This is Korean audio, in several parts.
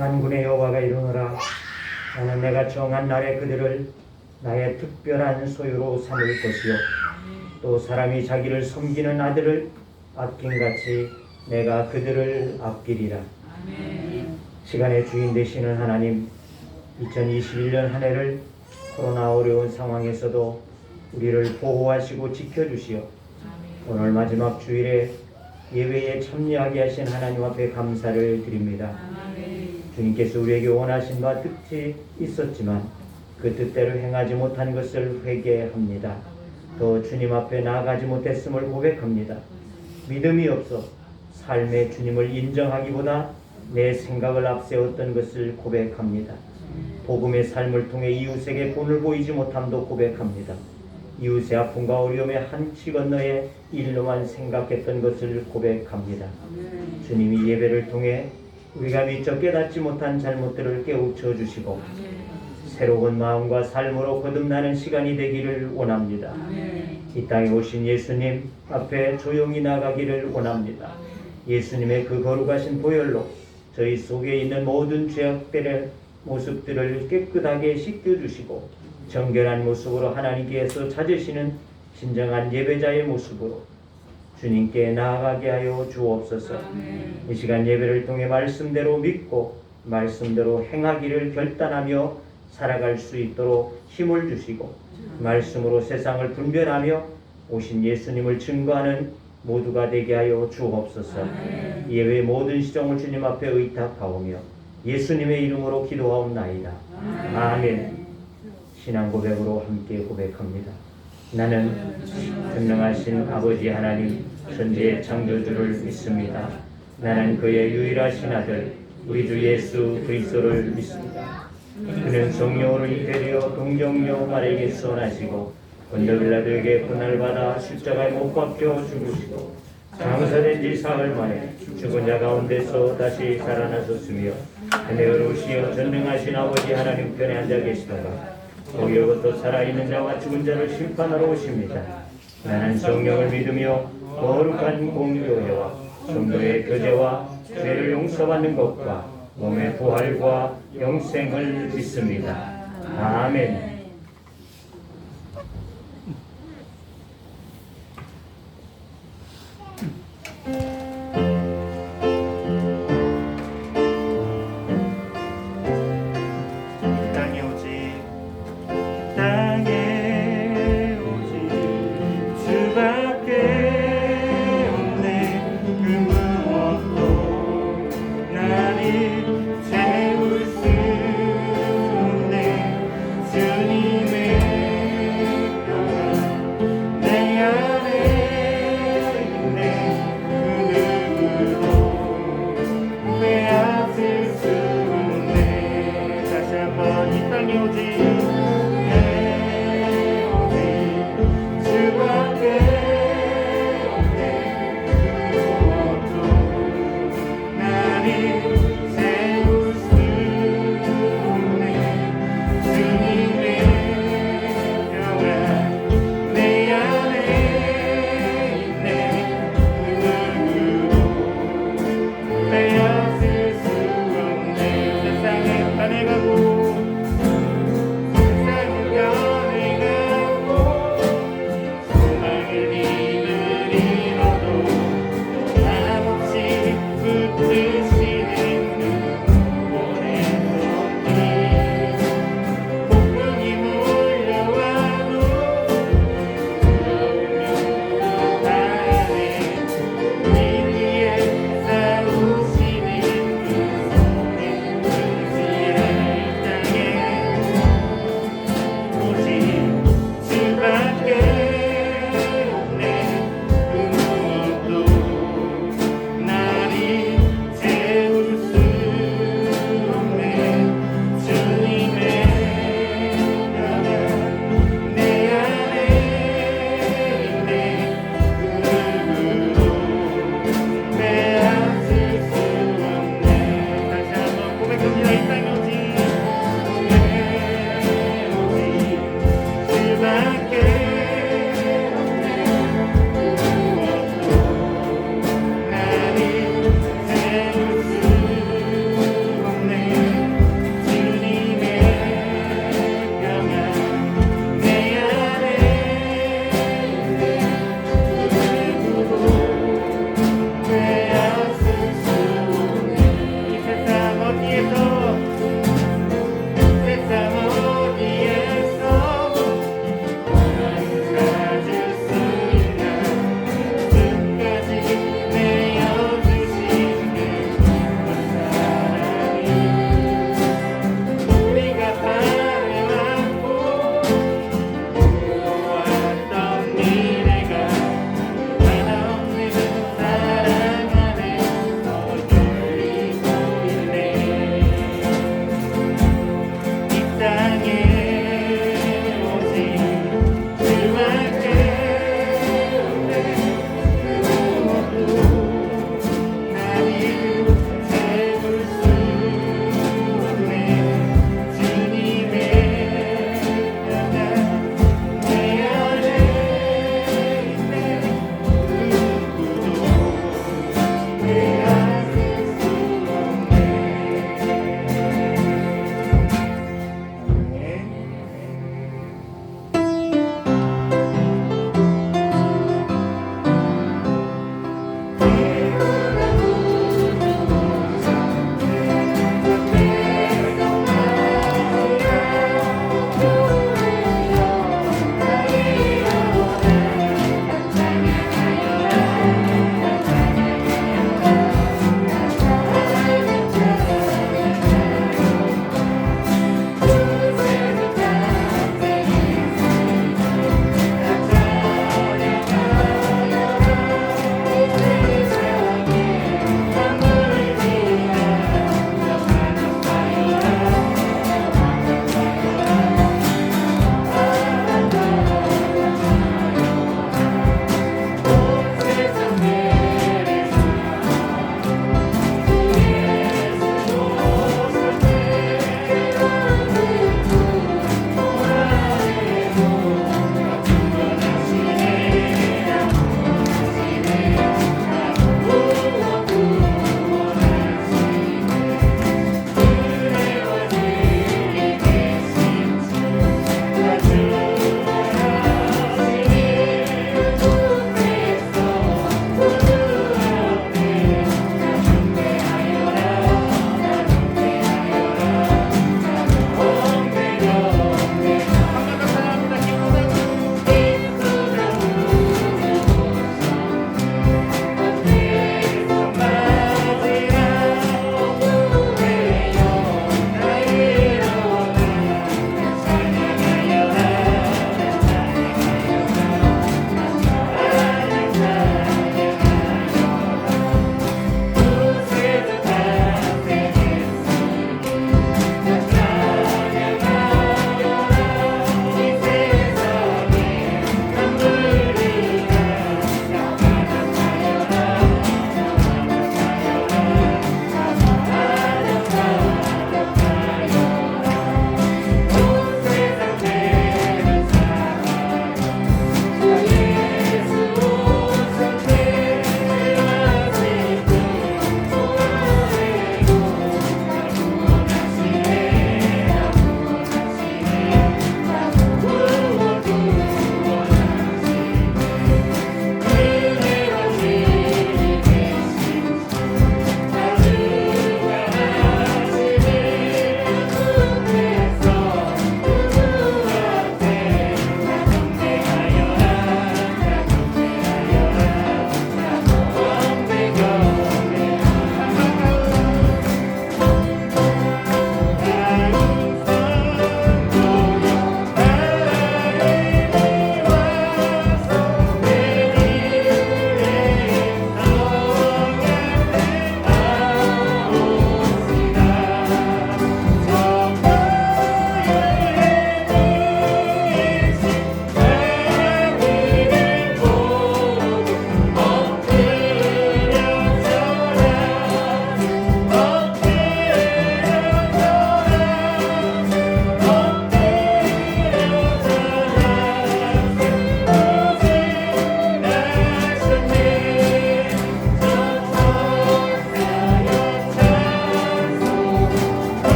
만군의 여호와가 이르노라. 나는 내가 정한 날에 그들을 나의 특별한 소유로 삼을 것이요 또 사람이 자기를 섬기는 아들을 아낌같이 내가 그들을 아끼리라. 시간의 주인 되시는 하나님, 2021년 한 해를 코로나 어려운 상황에서도 우리를 보호하시고 지켜주시어 오늘 마지막 주일에 예배에 참여하게 하신 하나님 앞에 감사를 드립니다. 주님께서 우리에게 원하신 바 뜻이 있었지만 그 뜻대로 행하지 못한 것을 회개합니다. 또 주님 앞에 나아가지 못했음을 고백합니다. 믿음이 없어 삶의 주님을 인정하기보다 내 생각을 앞세웠던 것을 고백합니다. 복음의 삶을 통해 이웃에게 본을 보이지 못함도 고백합니다. 이웃의 아픔과 어려움의 한치 건너에 일로만 생각했던 것을 고백합니다. 주님이 예배를 통해 우리가 미처 깨닫지 못한 잘못들을 깨우쳐 주시고 새로운 마음과 삶으로 거듭나는 시간이 되기를 원합니다. 이 땅에 오신 예수님 앞에 조용히 나가기를 원합니다. 예수님의 그 거룩하신 보혈로 저희 속에 있는 모든 죄악들의 모습들을 깨끗하게 씻겨주시고 정결한 모습으로 하나님께서 찾으시는 진정한 예배자의 모습으로 주님께 나아가게 하여 주옵소서. 이 시간 예배를 통해 말씀대로 믿고 말씀대로 행하기를 결단하며 살아갈 수 있도록 힘을 주시고 말씀으로 세상을 분별하며 오신 예수님을 증거하는 모두가 되게 하여 주옵소서. 예외 모든 시종을 주님 앞에 의탁하오며 예수님의 이름으로 기도하옵나이다. 아멘. 신앙 고백으로 함께 고백합니다. 나는 전능하신 아버지 하나님 천지의 창조주를 믿습니다. 나는 그의 유일하신 아들 우리 주 예수 그리스도를 믿습니다. 그는 성령으로 잉태되어 동정녀 마리아에게서 나시고 본저 빌라도에게 고난을 받아 십자가에 못 박혀 죽으시고 장사된 지 사흘 만에 죽은 자 가운데서 다시 살아나셨으며 하늘에 오시어 전능하신 아버지 하나님 편에 앉아 계시다가 거기로부터 살아있는 자와 죽은 자를 심판하러 오십니다. 나는 성령을 믿으며 거룩한 공교회와 성도의 교제와 죄를 용서받는 것과 몸의 부활과 영생을 믿습니다. 아멘.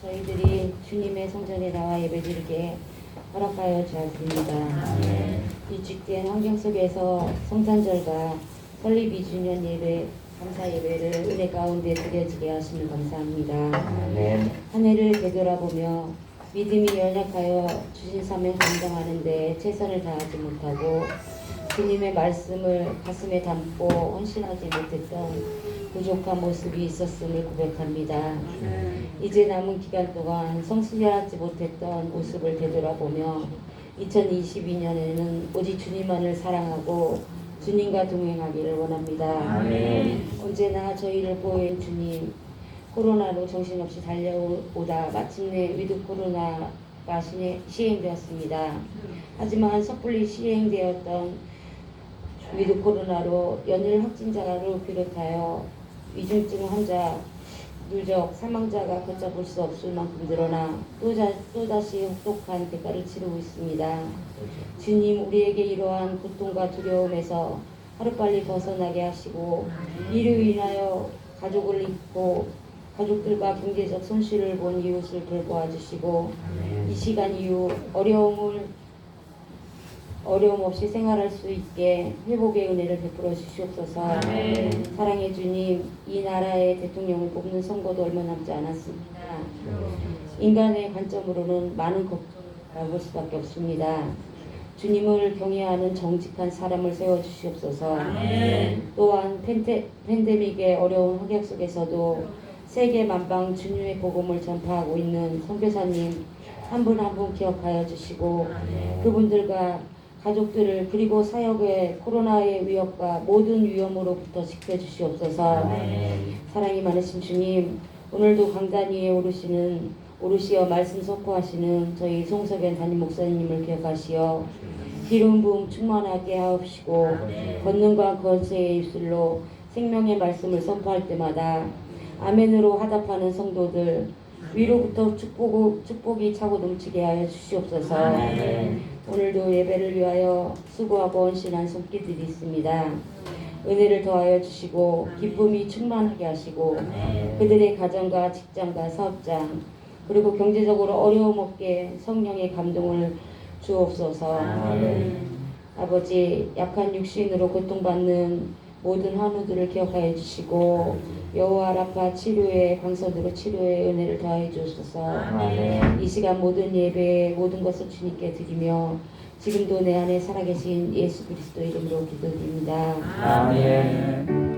저희들이 주님의 성전에 나와 예배드리게 허락하여 주옵습니다. 위축된 환경 속에서 성탄절과 설립 2주년 예배, 감사 예배를 은혜 가운데 드려지게 하시면 감사합니다. 한 해를 되돌아보며 믿음이 연약하여 주신 사명 감당하는 데 최선을 다하지 못하고 주님의 말씀을 가슴에 담고 헌신하지 못했던 부족한 모습이 있었음을 고백합니다. 이제 남은 기간 동안 성실하지 못했던 모습을 되돌아보며 2022년에는 오직 주님만을 사랑하고 주님과 동행하기를 원합니다. 언제나 저희를 보호해 주님, 코로나로 정신없이 달려오다 마침내 위드 코로나가 시행되었습니다. 하지만 섣불리 시행되었던 위드 코로나로 연일 확진자를 비롯하여 위중증 환자, 누적 사망자가 걷잡을 수 없을 만큼 늘어나 또다시 혹독한 대가를 치르고 있습니다. 주님, 우리에게 이러한 고통과 두려움에서 하루빨리 벗어나게 하시고 이로 인하여 가족을 잃고 가족들과 경제적 손실을 본 이웃을 돌보아 주시고 이 시간 이후 어려움 없이 생활할 수 있게 회복의 은혜를 베풀어 주시옵소서. 사랑해 주님, 이 나라의 대통령을 뽑는 선거도 얼마 남지 않았습니다. 인간의 관점으로는 많은 걱정을 볼 수밖에 없습니다. 주님을 경외하는 정직한 사람을 세워주시옵소서. 또한 팬데믹의 어려운 환경 속에서도 세계 만방 주님의 복음을 전파하고 있는 선교사님 한 분 한 분 기억하여 주시고 그분들과 가족들을 그리고 사역의 코로나의 위협과 모든 위험으로부터 지켜주시옵소서. 사랑이 많으신 주님, 오늘도 강단 위에 오르시어 말씀 선포하시는 저희 송석연 담임 목사님을 기억하시어 기름 부음 충만하게 하옵시고 권능과 권세의 입술로 생명의 말씀을 선포할 때마다 아멘으로 화답하는 성도들 위로부터 축복이 차고 넘치게 하여 주시옵소서. 오늘도 예배를 위하여 수고하고 헌신한 손길들이 있습니다. 은혜를 더하여 주시고 기쁨이 충만하게 하시고 그들의 가정과 직장과 사업장 그리고 경제적으로 어려움 없게 성령의 감동을 주옵소서. 아버지, 약한 육신으로 고통받는 모든 환우들을 기억하여 주시고 여호와 라파 치료의 광선으로 치료의 은혜를 더하여 주옵소서. 이 시간 모든 예배 모든 것을 주님께 드리며 지금도 내 안에 살아계신 예수 그리스도 이름으로 기도드립니다. 아멘.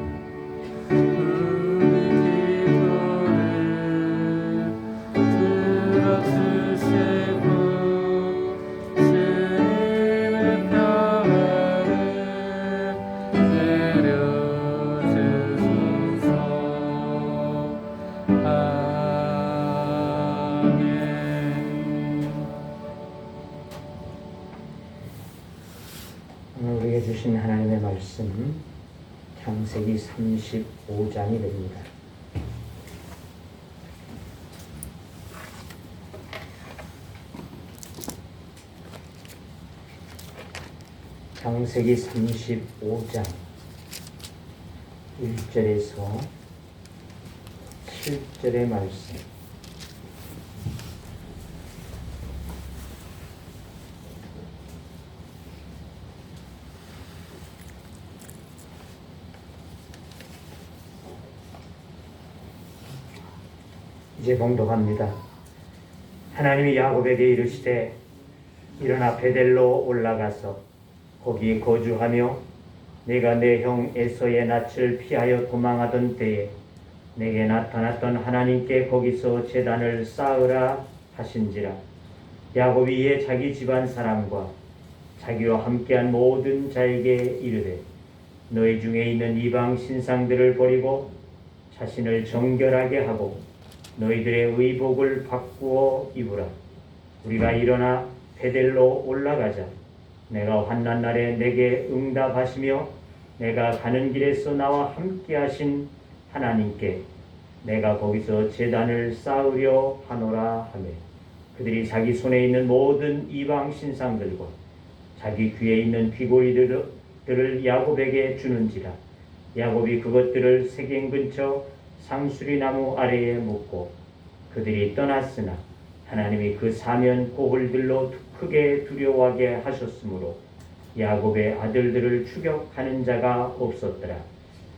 오늘 우리에게 주신 하나님의 말씀 창세기 35장이 됩니다. 창세기 35장 1절에서 7절의 말씀. 이제 봉독합니다. 하나님이 야곱에게 이르시되 일어나 베델로 올라가서 거기 거주하며 내가 내 형 에서의 낯을 피하여 도망하던 때에 내게 나타났던 하나님께 거기서 제단을 쌓으라 하신지라. 야곱이 이에 자기 집안 사람과 자기와 함께한 모든 자에게 이르되 너희 중에 있는 이방 신상들을 버리고 자신을 정결하게 하고 너희들의 의복을 바꾸어 입으라. 우리가 일어나 베델로 올라가자. 내가 환난 날에 내게 응답하시며 내가 가는 길에서 나와 함께 하신 하나님께 내가 거기서 제단을 쌓으려 하노라 하며 그들이 자기 손에 있는 모든 이방 신상들과 자기 귀에 있는 귀고리들을 야곱에게 주는지라. 야곱이 그것들을 세겜 근처 상수리 나무 아래에 묻고 그들이 떠났으나 하나님이 그 사면 고을들로 크게 두려워하게 하셨으므로 야곱의 아들들을 추격하는 자가 없었더라.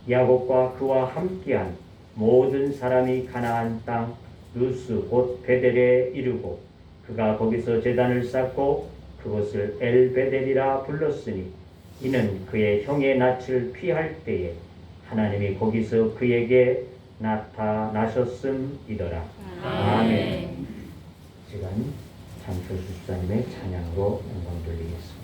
야곱과 그와 함께한 모든 사람이 가나안 땅 루스 곧 베델에 이르고 그가 거기서 제단을 쌓고 그것을 엘베델이라 불렀으니 이는 그의 형의 낯을 피할 때에 하나님이 거기서 그에게 나타나셨음이더라. 아멘. 시간 장철수 수사님의 찬양으로 영광 돌리겠습니다.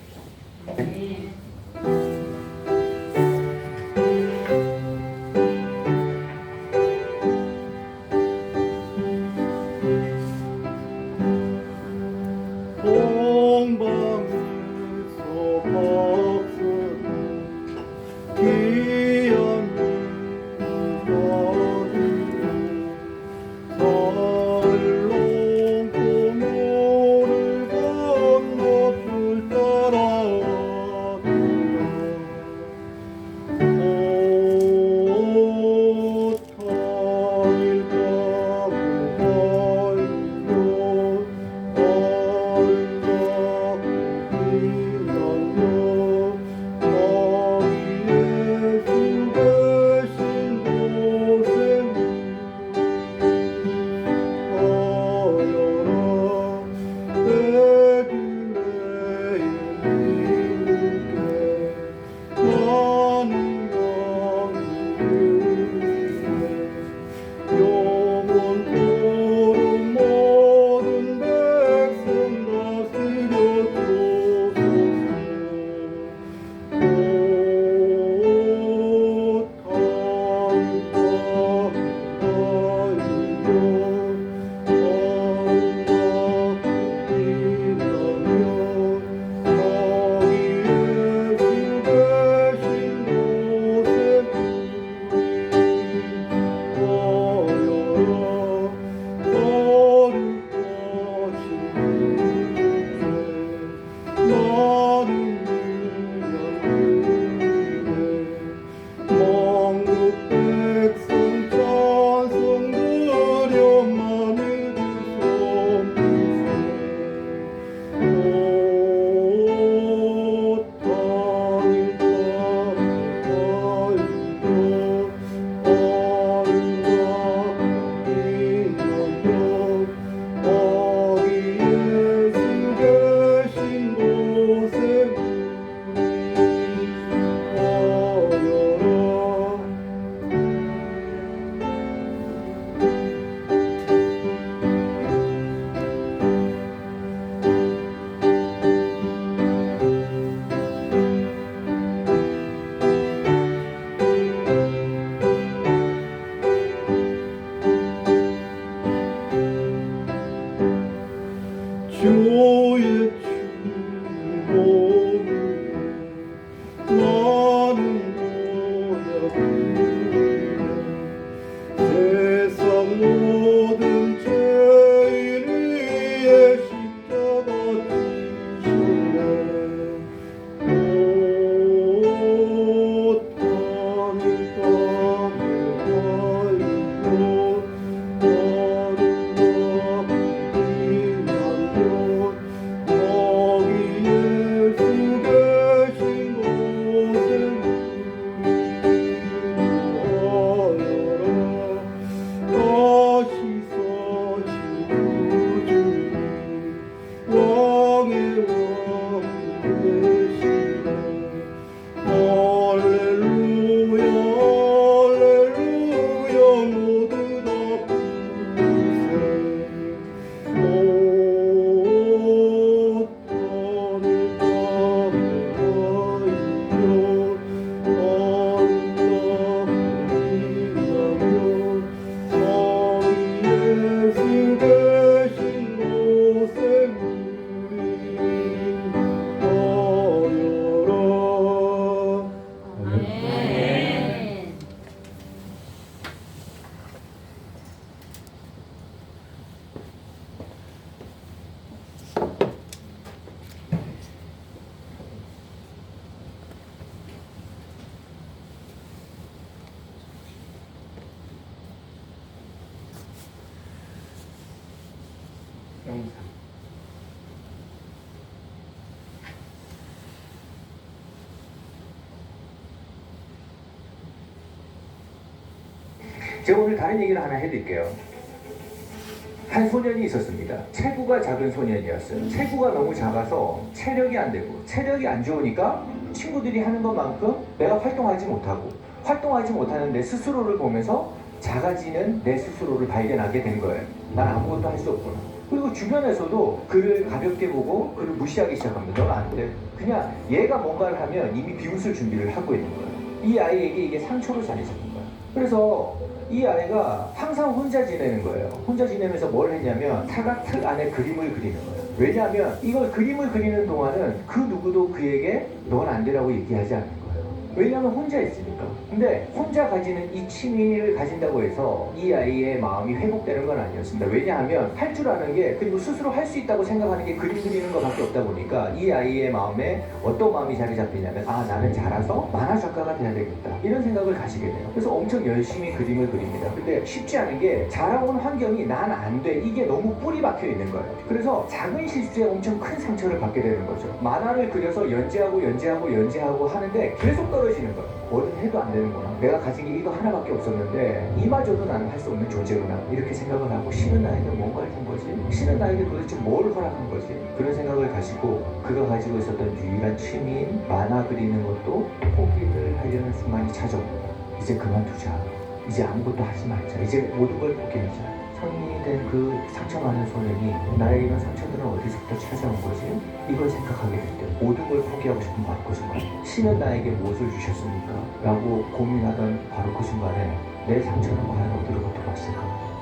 동방에서 박수는 귀한 이산이고 살롱 고모를 건너줄 따라 제가 오늘 다른 얘기를 하나 해드릴게요. 한 소년이 있었습니다. 체구가 작은 소년이었어요. 체구가 너무 작아서 체력이 안 되고, 체력이 안 좋으니까 친구들이 하는 것만큼 내가 활동하지 못하는 내 스스로를 보면서 작아지는 내 스스로를 발견하게 된 거예요. 난 아무것도 할 수 없구나. 그리고 주변에서도 그를 가볍게 보고 그를 무시하기 시작합니다. 넌 안 돼. 그냥 얘가 뭔가를 하면 이미 비웃을 준비를 하고 있는 거예요. 이 아이에게 이게 상처로 자리 잡는 거예요. 그래서 이 아이가 항상 혼자 지내는 거예요. 혼자 지내면서 뭘 했냐면 사각틀 안에 그림을 그리는 거예요. 왜냐하면 이걸 그림을 그리는 동안은 그 누구도 그에게 넌 안 되라고 얘기하지 않는 거예요. 왜냐하면 혼자 있으니까. 근데 혼자 가지는 이 취미를 가진다고 해서 이 아이의 마음이 회복되는 건 아니었습니다. 왜냐하면 할 줄 아는 게, 그리고 스스로 할 수 있다고 생각하는 게 그림 그리는 것밖에 없다 보니까 이 아이의 마음에 어떤 마음이 자리 잡히냐면, 아, 나는 자라서 만화 작가가 돼야 되겠다, 이런 생각을 가지게 돼요. 그래서 엄청 열심히 그림을 그립니다. 근데 쉽지 않은 게 자라온 환경이 난 안 돼, 이게 너무 뿌리 박혀 있는 거예요. 그래서 작은 실수에 엄청 큰 상처를 받게 되는 거죠. 만화를 그려서 연재하고 하는데 계속 떨어지는 거예요. 뭐든 해도 안 되는구나. 내가 가진 게 이거 하나밖에 없었는데 이마저도 나는 할 수 없는 존재구나, 이렇게 생각을 하고, 신은 나에게 뭔가 해준 거지? 신은 나에게 도대체 뭘 허락한 거지? 그런 생각을 가지고 그가 가지고 있었던 유일한 취미인 만화 그리는 것도 포기를 하려는 순간이 찾아옵니다. 이제 그만두자. 이제 아무것도 하지 말자. 이제 모든 걸 포기하자. 성인이 된 그 상처 많은 소년이 나의 이런 상처들은 어디서부터 찾아온 거지? 이걸 생각하게 될 때 모든 걸 포기하고 싶은 바로 그 순간, 신은 나에게 무엇을 주셨습니까? 라고 고민하던 바로 그 순간에 내 상처는 과연 어디로부터 왔을까?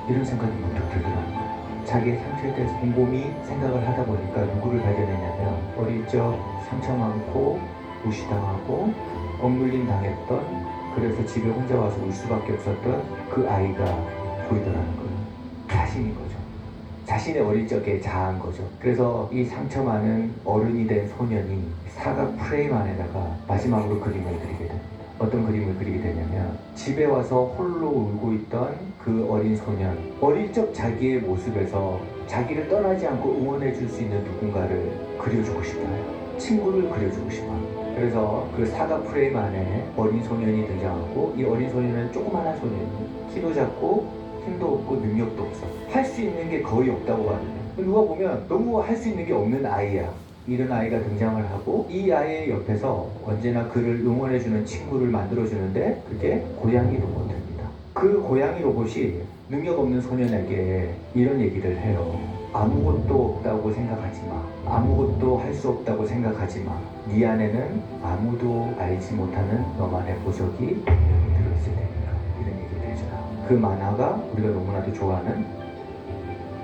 이런 생각이 문득 들더라는 거예요. 자기의 상처에 대해서 곰곰이 생각을 하다 보니까 누구를 발견했냐면, 어릴 적 상처 많고 무시당하고 억눌림 당했던, 그래서 집에 혼자 와서 울 수밖에 없었던 그 아이가 보이더라는 거예요. 자신인 거죠. 자신의 어릴 적에 자아인 거죠. 그래서 이 상처 많은 어른이 된 소년이 사각 프레임 안에다가 마지막으로 그림을 그리게 됩니다. 어떤 그림을 그리게 되냐면, 집에 와서 홀로 울고 있던 그 어린 소년, 어릴 적 자기의 모습에서 자기를 떠나지 않고 응원해 줄 수 있는 누군가를 그려주고 싶어요. 친구를 그려주고 싶어요. 그래서 그 사각 프레임 안에 어린 소년이 등장하고, 이 어린 소년은 조그만한 소년이에요. 키도 작고 힘도 없고 능력도 없어. 할 수 있는 게 거의 없다고 하거든요. 누가 보면 너무 할 수 있는 게 없는 아이야. 이런 아이가 등장을 하고, 이 아이의 옆에서 언제나 그를 응원해주는 친구를 만들어주는데, 그게 고양이 로봇입니다. 그 고양이 로봇이 능력 없는 소년에게 이런 얘기를 해요. 아무것도 없다고 생각하지 마. 아무것도 할 수 없다고 생각하지 마. 네 안에는 아무도 알지 못하는 너만의 보석이 분명히 들어있을 테니까. 이런 얘기를 해줘요. 그 만화가 우리가 너무나도 좋아하는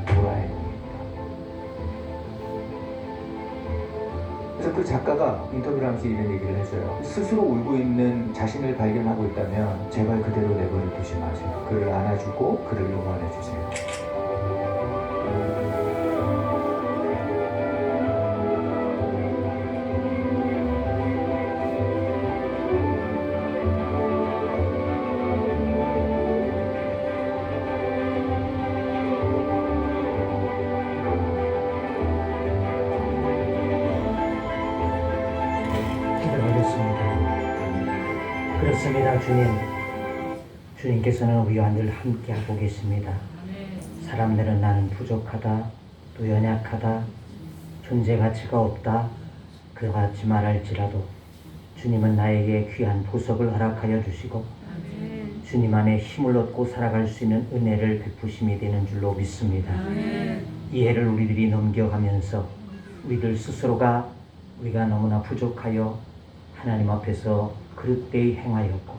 도라에몽입니다. 그래서 그 작가가 인터뷰를 하면서 이런 얘기를 해줘요. 스스로 울고 있는 자신을 발견하고 있다면 제발 그대로 내버려 두지 마세요. 그를 안아주고 그를 응원해주세요. 그렇습니다, 주님. 주님께서는 우리와 늘 함께하고 계십니다. 사람들은 나는 부족하다, 또 연약하다, 존재 가치가 없다, 그같이 말할지라도 주님은 나에게 귀한 보석을 허락하여 주시고 주님 안에 힘을 얻고 살아갈 수 있는 은혜를 베푸심이 되는 줄로 믿습니다. 이 해를 우리들이 넘겨가면서 우리들 스스로가 우리가 너무나 부족하여 하나님 앞에서 그릇되이 행하였고,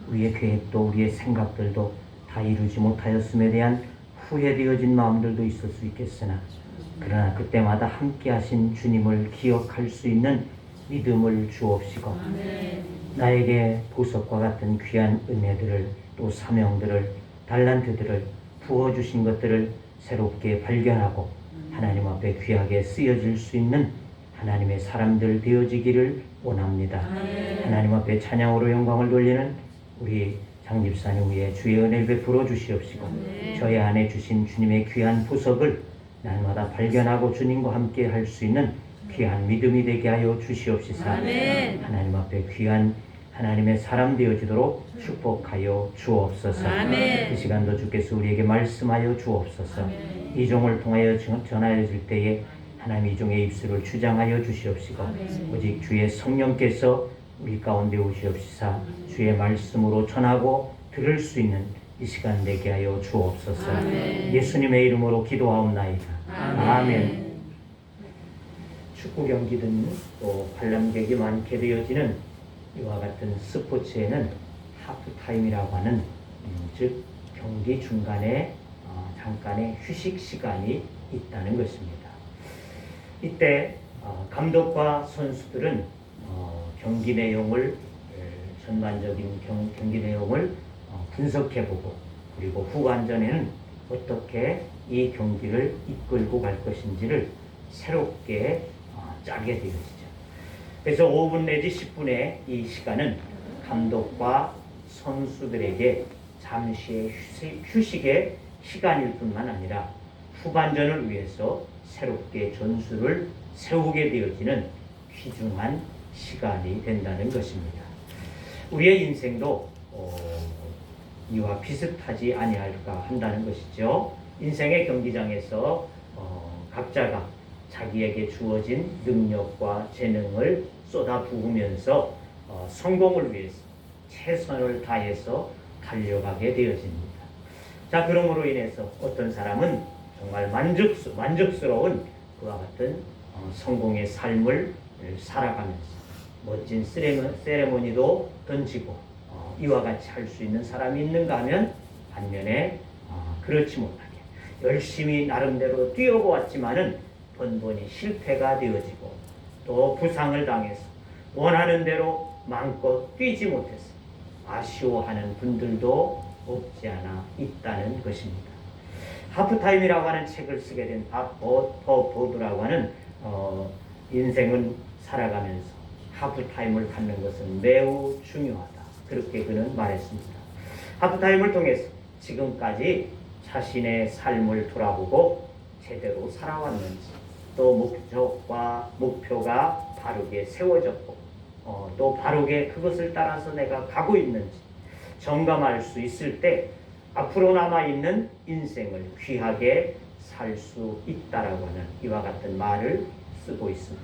우리의 계획도 우리의 생각들도 다 이루지 못하였음에 대한 후회되어진 마음들도 있을 수 있겠으나, 그러나 그때마다 함께 하신 주님을 기억할 수 있는 믿음을 주옵시고, 나에게 보석과 같은 귀한 은혜들을, 또 사명들을, 달란트들을 부어주신 것들을 새롭게 발견하고 하나님 앞에 귀하게 쓰여질 수 있는 하나님의 사람들 되어지기를 원합니다. 하나님 앞에 찬양으로 영광을 돌리는 우리 장집사님 위에 주의 은혜를 베풀어 주시옵시고, 저의 안에 주신 주님의 귀한 보석을 날마다 발견하고 주님과 함께 할 수 있는 귀한 믿음이 되게 하여 주시옵시사. 하나님 앞에 귀한 하나님의 사람 되어지도록 축복하여 주옵소서. 이 시간도 주께서 우리에게 말씀하여 주옵소서. 이 종을 통하여 전하여 줄 때에 하나님 이 종의 입술을 주장하여 주시옵시고 오직 주의 성령께서 우리 가운데 오시옵시사 주의 말씀으로 전하고 들을 수 있는 이 시간 되게 하여 주옵소서. 예수님의 이름으로 기도하옵나이다. 아멘. 축구 경기든 또 관람객이 많게 되어지는 이와 같은 스포츠에는 하프타임이라고 하는 즉 경기 중간에 잠깐의 휴식 시간이 있다는 것입니다. 이때 감독과 선수들은 경기 내용을 전반적인 경기 내용을 분석해보고 그리고 후반전에는 어떻게 이 경기를 이끌고 갈 것인지를 새롭게 짜게 되어지죠. 그래서 5분 내지 10분의 이 시간은 감독과 선수들에게 잠시의 휴식의 시간일 뿐만 아니라 후반전을 위해서 새롭게 전술을 세우게 되어지는 귀중한 시간이 된다는 것입니다. 우리의 인생도 이와 비슷하지 아니할까 한다는 것이죠. 인생의 경기장에서 각자가 자기에게 주어진 능력과 재능을 쏟아부으면서 성공을 위해서 최선을 다해서 달려가게 되어집니다. 자, 그러므로 인해서 어떤 사람은 정말 만족스러운 그와 같은 성공의 삶을 살아가면서 멋진 세레모니도 던지고 이와 같이 할 수 있는 사람이 있는가 하면 반면에 그렇지 못하게 열심히 나름대로 뛰어보았지만은 번번이 실패가 되어지고 또 부상을 당해서 원하는 대로 마음껏 뛰지 못해서 아쉬워하는 분들도 없지 않아 있다는 것입니다. 하프타임이라고 하는 책을 쓰게 된 버보드라고 하는 인생은 살아가면서 하프타임을 갖는 것은 매우 중요하다. 그렇게 그는 말했습니다. 하프타임을 통해서 지금까지 자신의 삶을 돌아보고 제대로 살아왔는지 또 목표가 바르게 세워졌고 또 바르게 그것을 따라서 내가 가고 있는지 점검할 수 있을 때 앞으로 남아있는 인생을 귀하게 살 수 있다라고 하는 이와 같은 말을 쓰고 있습니다.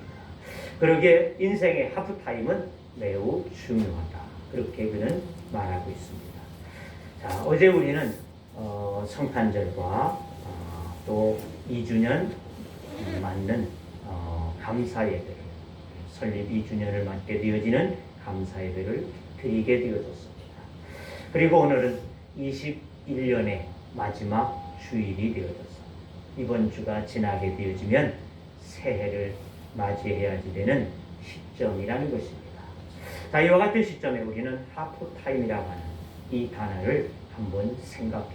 그러기에 인생의 하프타임은 매우 중요하다. 그렇게 그는 말하고 있습니다. 자, 어제 우리는 성탄절과 또 2주년 맞는 감사 예배를 설립 2주년을 맞게 되어지는 감사 예배를 드리게 되어졌습니다. 그리고 오늘은 21년의 마지막 주일이 되어졌습니다. 이번 주가 지나게 되어지면 새해를 맞이해야지 되는 시점이라는 것입니다. 자, 이와 같은 시점에 우리는 하프타임이라고 하는 이 단어를 한번 생각해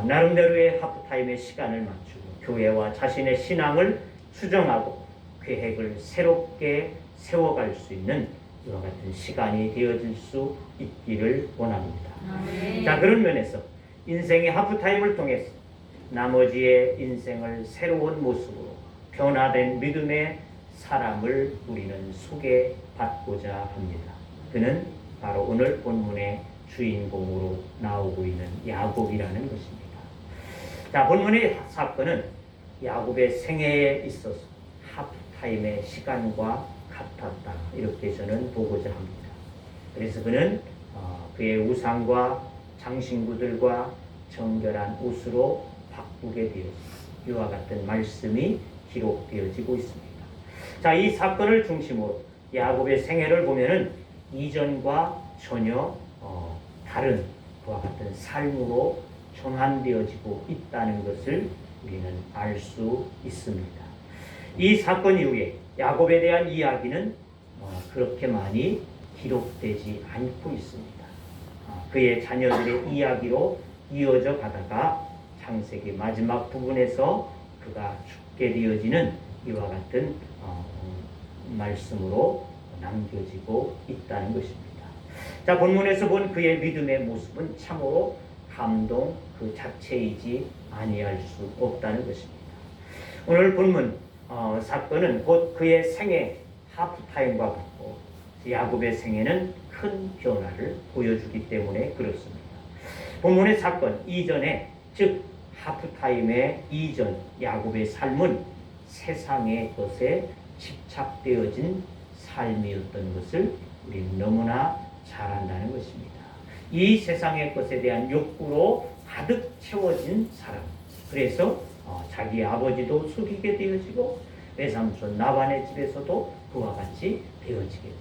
나름대로의 하프타임의 시간을 맞추고 교회와 자신의 신앙을 수정하고 계획을 새롭게 세워갈 수 있는 이와 같은 시간이 되어질 수 있기를 원합니다. 자, 그런 면에서 인생의 하프타임을 통해서 나머지의 인생을 새로운 모습으로 변화된 믿음의 사람을 우리는 소개받고자 합니다. 그는 바로 오늘 본문의 주인공으로 나오고 있는 야곱이라는 것입니다. 자, 본문의 사건은 야곱의 생애에 있어서 하프타임의 시간과 같았다. 이렇게 저는 보고자 합니다. 그래서 그는 그의 우상과 장신구들과 정결한 옷으로 바꾸게 되었습니다. 이와 같은 말씀이 기록되어지고 있습니다. 자, 이 사건을 중심으로 야곱의 생애를 보면은 이전과 전혀 다른 그와 같은 삶으로 전환되어지고 있다는 것을 우리는 알 수 있습니다. 이 사건 이후에 야곱에 대한 이야기는 그렇게 많이 기록되지 않고 있습니다. 그의 자녀들의 이야기로 이어져 가다가 창세기 마지막 부분에서 그가 죽게 되어지는 이와 같은 말씀으로 남겨지고 있다는 것입니다. 자, 본문에서 본 그의 믿음의 모습은 참으로 감동 그 자체이지 아니할 수 없다는 것입니다. 오늘 본문 사건은 곧 그의 생애 하프타임과 같고 야곱의 생애는 큰 변화를 보여주기 때문에 그렇습니다. 본문의 사건 이전에, 즉 하프타임의 이전 야곱의 삶은 세상의 것에 집착되어진 삶이었던 것을 우리는 너무나 잘 안다는 것입니다. 이 세상의 것에 대한 욕구로 가득 채워진 사람. 그래서 자기 아버지도 속이게 되어지고 외삼촌 나반의 집에서도 그와 같이 되어지게 돼요.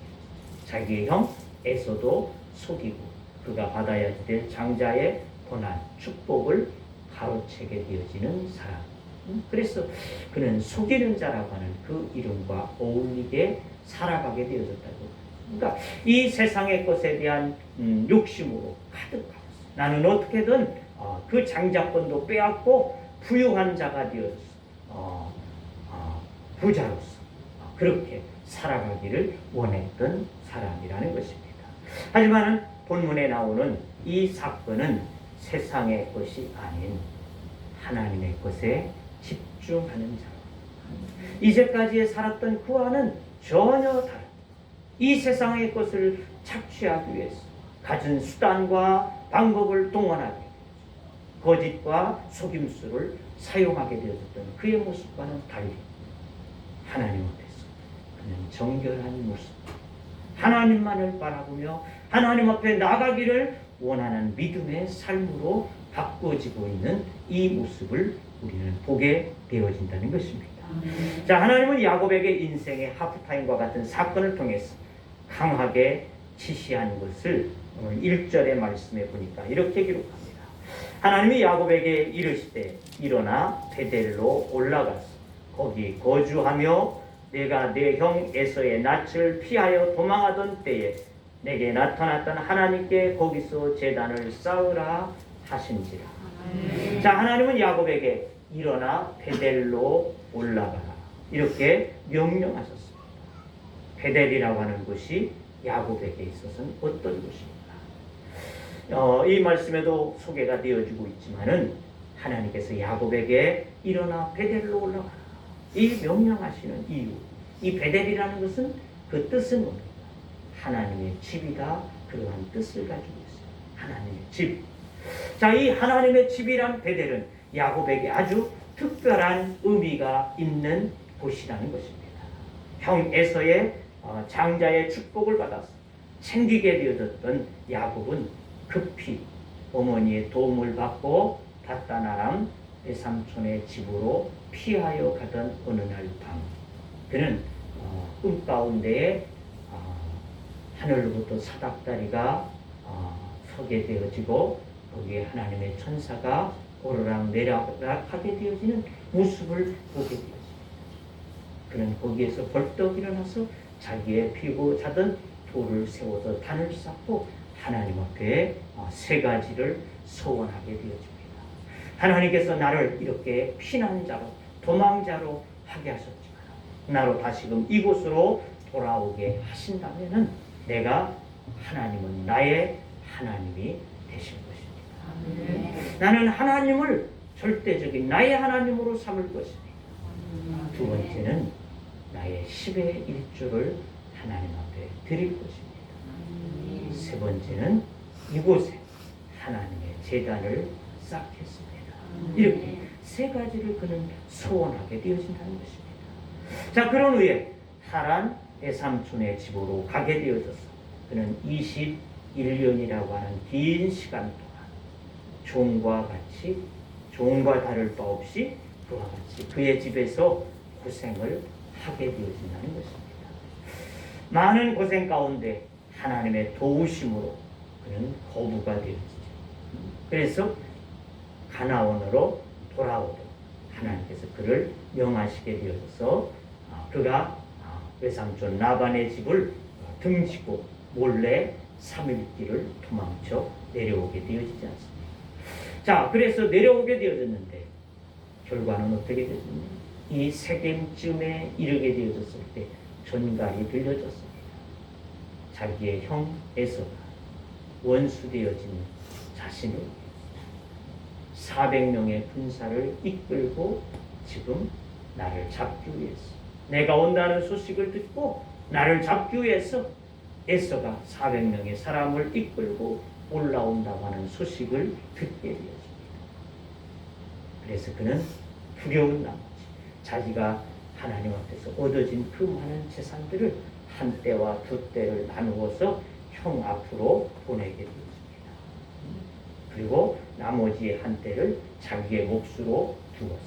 자기의 형 에서도 속이고 그가 받아야 될 장자의 고난, 축복을 가로채게 되어지는 사람. 그래서 그는 속이는 자라고 하는 그 이름과 어울리게 살아가게 되어졌다고. 그러니까 이 세상의 것에 대한 욕심으로 가득하고 나는 어떻게든 그 장자권도 빼앗고 부유한 자가 되어서 부자로서 그렇게 살아가기를 원했던 사람이라는 것입니다. 하지만 본문에 나오는 이 사건은 세상의 것이 아닌 하나님의 것에 집중하는 자. 이제까지 살았던 그와는 전혀 다른 이 세상의 것을 착취하기 위해서 가진 수단과 방법을 동원하기 위해서 거짓과 속임수를 사용하게 되었던 그의 모습과는 달리 하나님 앞에서 그는 정결한 모습, 하나님만을 바라보며 하나님 앞에 나가기를 원하는 믿음의 삶으로 바꿔지고 있는 이 모습을 우리는 보게 되어진다는 것입니다. 자, 하나님은 야곱에게 인생의 하프타임과 같은 사건을 통해서 강하게 지시한 것을 오늘 1절의 말씀에 보니까 이렇게 기록합니다. 하나님이 야곱에게 이르시되 일어나 베델로 올라가서 거기 거주하며 내가 내 형 에서의 낯을 피하여 도망하던 때에 내게 나타났던 하나님께 거기서 제단을 쌓으라 하신지라. 자, 하나님은 야곱에게 일어나 베델로 올라가라 이렇게 명령하셨습니다. 베델이라고 하는 곳이 야곱에게 있어서는 어떤 곳입니까? 이 말씀에도 소개가 되어지고 있지만은 하나님께서 야곱에게 일어나 베델로 올라가라 이 명령하시는 이유, 이 베델이라는 것은 그 뜻은 뭡니까? 하나님의 집이다, 그러한 뜻을 가지고 있어요. 하나님의 집. 자, 이 하나님의 집이란 베델은 야곱에게 아주 특별한 의미가 있는 곳이라는 것입니다. 형 에서의 장자의 축복을 받아서 챙기게 되어졌던 야곱은 급히 어머니의 도움을 받고 다단 아람 외삼촌의 집으로 피하여 가던 어느 날 밤, 그는 꿈 가운데에 하늘로부터 사닥다리가 서게 되어지고 거기에 하나님의 천사가 오르락 내리락하게 되어지는 모습을 보게 되었습니다. 그는 거기에서 벌떡 일어나서 자기의 피고 자던 돌을 세워서 단을 쌓고 하나님 앞에 세 가지를 소원하게 되어집니다. 하나님께서 나를 이렇게 피난자로 도망자로 하게 하셨지만 나로 다시금 이곳으로 돌아오게 하신다면은 내가 하나님은 나의 하나님이 되실 것입니다. 나는 하나님을 절대적인 나의 하나님으로 삼을 것입니다. 두 번째는 나의 10의 1조를 하나님 앞에 드릴 것입니다. 세 번째는 이곳에 하나님의 제단을 쌓겠습니다. 이렇게 세 가지를 그는 소원하게 되어진다는 것입니다. 자, 그런 후에 하란 외삼촌의 집으로 가게 되어져서 그는 21년이라고 하는 긴 시간 동안 종과 다를 바 없이 그와 같이 그의 집에서 고생을 하게 되어진다는 것입니다. 많은 고생 가운데 하나님의 도우심으로 그는 거부가 되어지죠. 그래서 가나온으로 돌아오도록 하나님께서 그를 명하시게 되어서 그가 외삼촌 라반의 집을 등지고 몰래 3일길을 도망쳐 내려오게 되어지지 않습니다. 자, 그래서 내려오게 되어졌는데 결과는 어떻게 됐습니까? 이 세겜쯤에 이르게 되어졌을 때 전갈이 들려졌습니다. 자기의 형 에서가 원수되어진 자신을 400명의 군사를 이끌고 지금 나를 잡기 위해서, 내가 온다는 소식을 듣고 나를 잡기 위해서 에서가 400명의 사람을 이끌고 올라온다고 하는 소식을 듣게 되었습니다. 그래서 그는 두려운 나머지 자기가 하나님 앞에서 얻어진 그 많은 재산들을 한 떼와 두 떼를 나누어서 형 앞으로 보내게 되었습니다. 그리고 나머지 한 떼를 자기의 몫으로 두어서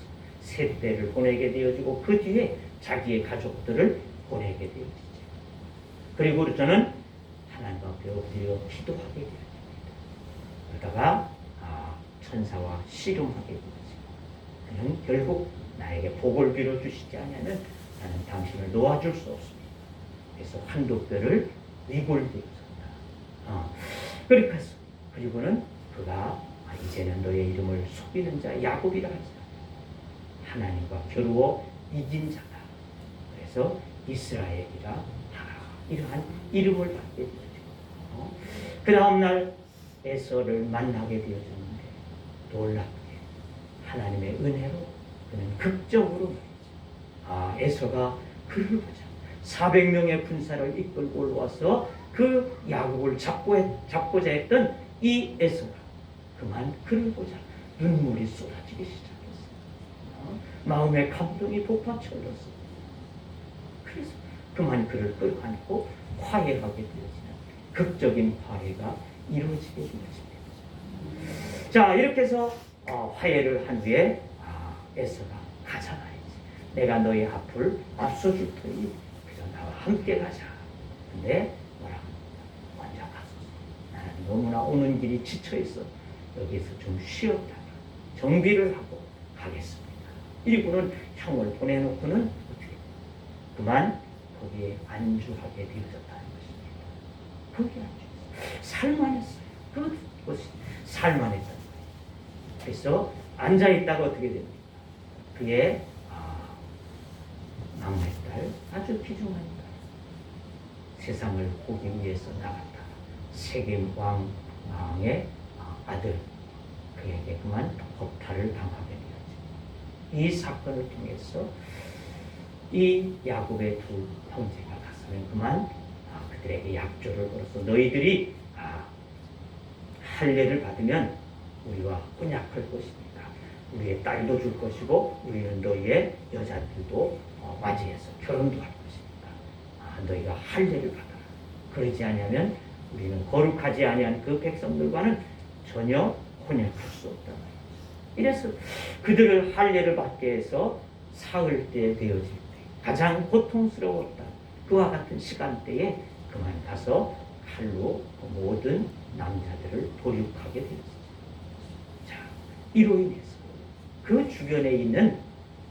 세 떼를 보내게 되어지고 그 뒤에 자기의 가족들을 보내게 되어지죠. 그리고 저는 하나님 앞에 엎드려 기도하게 되었습니다. 그러다가 천사와 씨름하게 되었습니다. 그는 결국 나에게 복을 빌어주시지 않으면 나는 당신을 놓아줄 수 없습니다. 그래서 한두 뼈를 위골되었습니다. 그렇게 해서 그리고는 그가 이제는 너의 이름을 속이는 자 야곱이라 하지 하나님과 겨루어 이긴 자다. 그래서 이스라엘이라 하라. 이러한 이름을 받게 되었죠. 그 다음날 에서를 만나게 되어졌는데 놀랍게 하나님의 은혜로 그는 극적으로 에서가 그를 보자 400명의 군사를 이끌고 올라와서 그 야곱을 잡고자 했던 이 에서가 그만 그를 보자 눈물이 쏟아지기 시작했어요. 마음의 감동이 복받쳐올랐어요. 그래서 그만 그를 끌어안고 화해하게 되어지는 극적인 화해가 이루어지게 되었습니다. 자, 이렇게 해서 화해를 한 후에 에서가 가잖아요. 내가 너의 앞을 앞서줄 터니 그저 나와 함께 가자. 근데 뭐라 먼저 가소서. 나는 너무나 오는 길이 지쳐있어. 여기서 좀 쉬었다가 정비를 하고 가겠습니다. 이리고는 형을 보내놓고는 어떻게 그만 거기에 안주하게 되어졌다는 것입니다. 거기에 안주했어요. 살만했어요. 그것이 살만했다는 거예요. 그래서 앉아있다가 어떻게 됩니까? 그의 막내딸, 아주 귀중한 딸, 세상을 보기 위해서 나갔다. 세겜 왕의 아들, 그에게 그만 겁탈을 당하게 되었죠. 이 사건을 통해서 이 야곱의 두 형제가 가서는 그만 그들에게 약조를 걸어서 너희들이 할례를 받으면 우리와 혼약할 것이니까 우리의 딸도 줄 것이고 우리는 너희의 여자들도 맞이해서 결혼도 할 것이니까 너희가 할례를 받아라. 그러지 아니하면 우리는 거룩하지 아니한 그 백성들과는 전혀 혼약할 수 없다 말이죠. 이래서 그들을 할례를 받게 해서 사흘 때 되어질 때 가장 고통스러웠다. 그와 같은 시간대에 그만 가서 칼로 모든 남자들을 도륙하게 되었습니다. 자, 이로 인해서 그 주변에 있는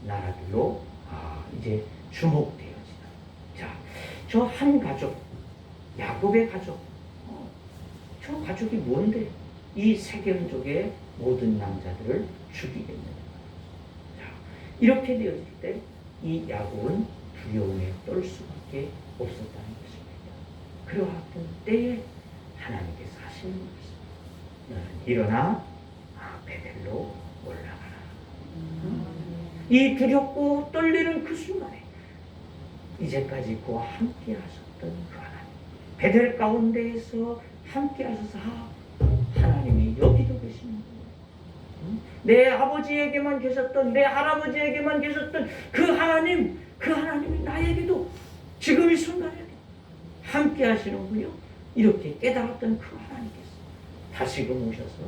나라들로 이제 주목되어지는. 자, 저 한 가족, 야곱의 가족, 저 가족이 뭔데 이 세겜족의 모든 남자들을 죽이겠느냐. 자, 이렇게 되어질 때 이 야곱은 두려움에 떨 수밖에 없었다는 것입니다. 그러한 때에 하나님께서 하시는 것입니다. 너는 일어나 베델로 올라가라. 이 두렵고 떨리는 그 순간에 이제까지 그와 함께 하셨던 그 하나님, 베델 가운데에서 함께 하셔서 하나님이 여기도 계시는구나. 내 아버지에게만 계셨던, 내 할아버지에게만 계셨던 그 하나님이 나에게도 지금 이 순간에 함께 하시는군요. 이렇게 깨달았던 그 하나님께서 다시금 오셔서